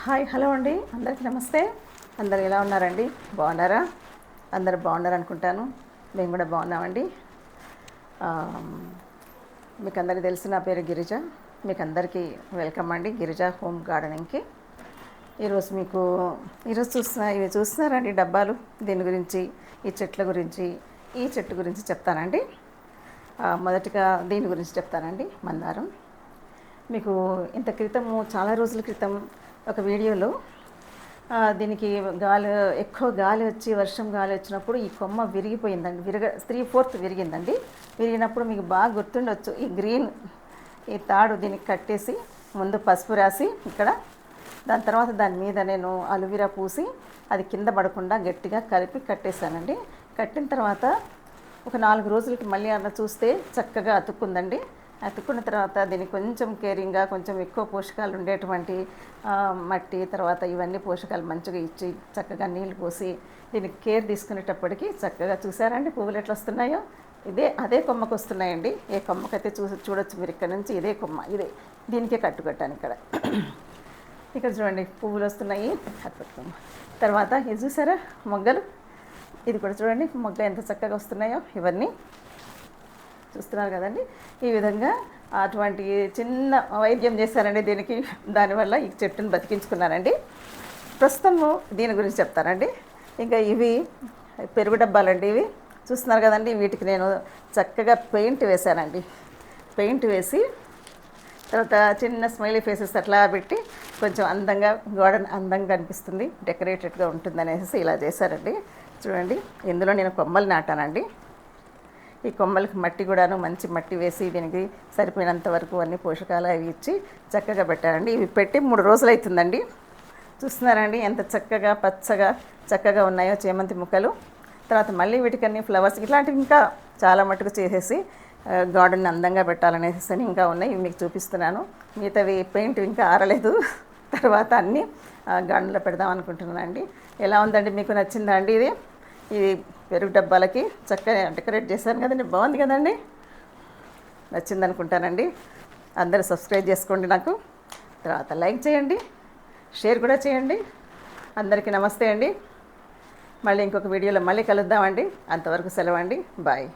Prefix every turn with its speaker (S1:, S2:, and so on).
S1: Hi hello అండి, అందరికీ నమస్తే. అందరు ఎలా ఉన్నారండి? బాగున్నారా? అందరు బాగున్నారు అనుకుంటాను. మేము కూడా బాగున్నామండి. మీకు అందరికీ తెలిసిన నా పేరు గిరిజ. మీకు అందరికీ వెల్కమ్ అండి గిరిజ హోమ్ గార్డెనింగ్కి. ఈరోజు ఇవి చూస్తున్నారండి డబ్బాలు. దీని గురించి, ఈ చెట్ల గురించి, ఈ చెట్టు గురించి చెప్తానండి. మొదటిగా దీని గురించి చెప్తానండి, మందారం. మీకు ఇంత క్రితము, చాలా రోజుల క్రితం ఒక వీడియోలో దీనికి ఎక్కువ గాలి వచ్చి, వర్షం గాలి వచ్చినప్పుడు ఈ కొమ్మ విరిగిపోయిందండి. 3/4 విరిగిందండి. విరిగినప్పుడు మీకు బాగా గుర్తుండొచ్చు, ఈ తాడు దీనికి కట్టేసి ముందు పసుపు రాసి ఇక్కడ, దాని తర్వాత దాని మీద నేను అలోవెరా పూసి అది కింద పడకుండా గట్టిగా కలిపి కట్టేశానండి. కట్టిన తర్వాత ఒక 4 రోజులకి మళ్ళీ అలా చూస్తే చక్కగా అతుక్కుందండి. అతుక్కున్న తర్వాత దీన్ని కొంచెం కేరింగ్గా, కొంచెం ఎక్కువ పోషకాలు ఉండేటువంటి మట్టి, తర్వాత ఇవన్నీ పోషకాలు మంచిగా ఇచ్చి చక్కగా నీళ్లు పోసి దీనికి కేర్ తీసుకునేటప్పటికి చక్కగా చూసారండి పువ్వులు ఎట్లా వస్తున్నాయో. అదే కొమ్మకు వస్తున్నాయండి. ఏ కొమ్మకైతే చూడొచ్చు మీరు ఇక్కడ నుంచి. ఇదే కొమ్మ, దీనికే కట్టుకట్టాను ఇక్కడ చూడండి పువ్వులు వస్తున్నాయి. కట్టుకొమ్మ తర్వాత ఇది చూసారా మొగ్గలు, ఇది కూడా చూడండి మొగ్గ ఎంత చక్కగా వస్తున్నాయో. ఇవన్నీ చూస్తున్నారు కదండి. ఈ విధంగా అటువంటి చిన్న వైద్యం చేశానండి దీనికి. దానివల్ల ఈ చెట్టును బతికించుకున్నానండి. ప్రస్తుతము దీని గురించి చెప్తానండి. ఇంకా ఇవి పెరుగు డబ్బాలండి. ఇవి చూస్తున్నారు కదండి. వీటికి నేను చక్కగా పెయింట్ వేశానండి. పెయింట్ వేసి తర్వాత చిన్న స్మైలీ ఫేసెస్ అట్లా పెట్టి కొంచెం అందంగా, గార్డెన్ అందంగా అనిపిస్తుంది, డెకరేటెడ్గా ఉంటుంది అనేసి ఇలా చేశారండి. చూడండి, ఇందులో నేను కొమ్మలు నాటానండి. ఈ కొమ్మలకి మట్టి కూడాను మంచి మట్టి వేసి దీనికి సరిపోయినంత వరకు అన్ని పోషకాలు అవి ఇచ్చి చక్కగా పెట్టారండి. ఇవి పెట్టి 3 రోజులు అవుతుందండి. చూస్తున్నారండి ఎంత చక్కగా పచ్చగా చక్కగా ఉన్నాయో చేమంతి ముక్కలు. తర్వాత మళ్ళీ వీటికన్నీ ఫ్లవర్స్ ఇట్లాంటివి ఇంకా చాలా మట్టుకు చేసేసి గార్డెన్ అందంగా పెట్టాలనేసి ఇంకా ఉన్నాయి. ఇవి మీకు చూపిస్తున్నాను. మిగతావి పెయింట్ ఇంకా ఆరలేదు. తర్వాత అన్నీ గార్డెన్లో పెడదాం అనుకుంటున్నాను అండి. ఎలా ఉందండి? మీకు నచ్చిందా అండి? ఇది పెరుగు డబ్బాలకి చక్కగా డెకరేట్ చేశాను కదండి. బాగుంది కదండి. నచ్చింది అనుకుంటానండి. అందరూ సబ్స్క్రైబ్ చేసుకోండి, నాకు తర్వాత లైక్ చేయండి, షేర్ కూడా చేయండి. అందరికీ నమస్తే అండి. మళ్ళీ ఇంకొక వీడియోలో మళ్ళీ కలుద్దామండి. అంతవరకు సెలవండి. బాయ్.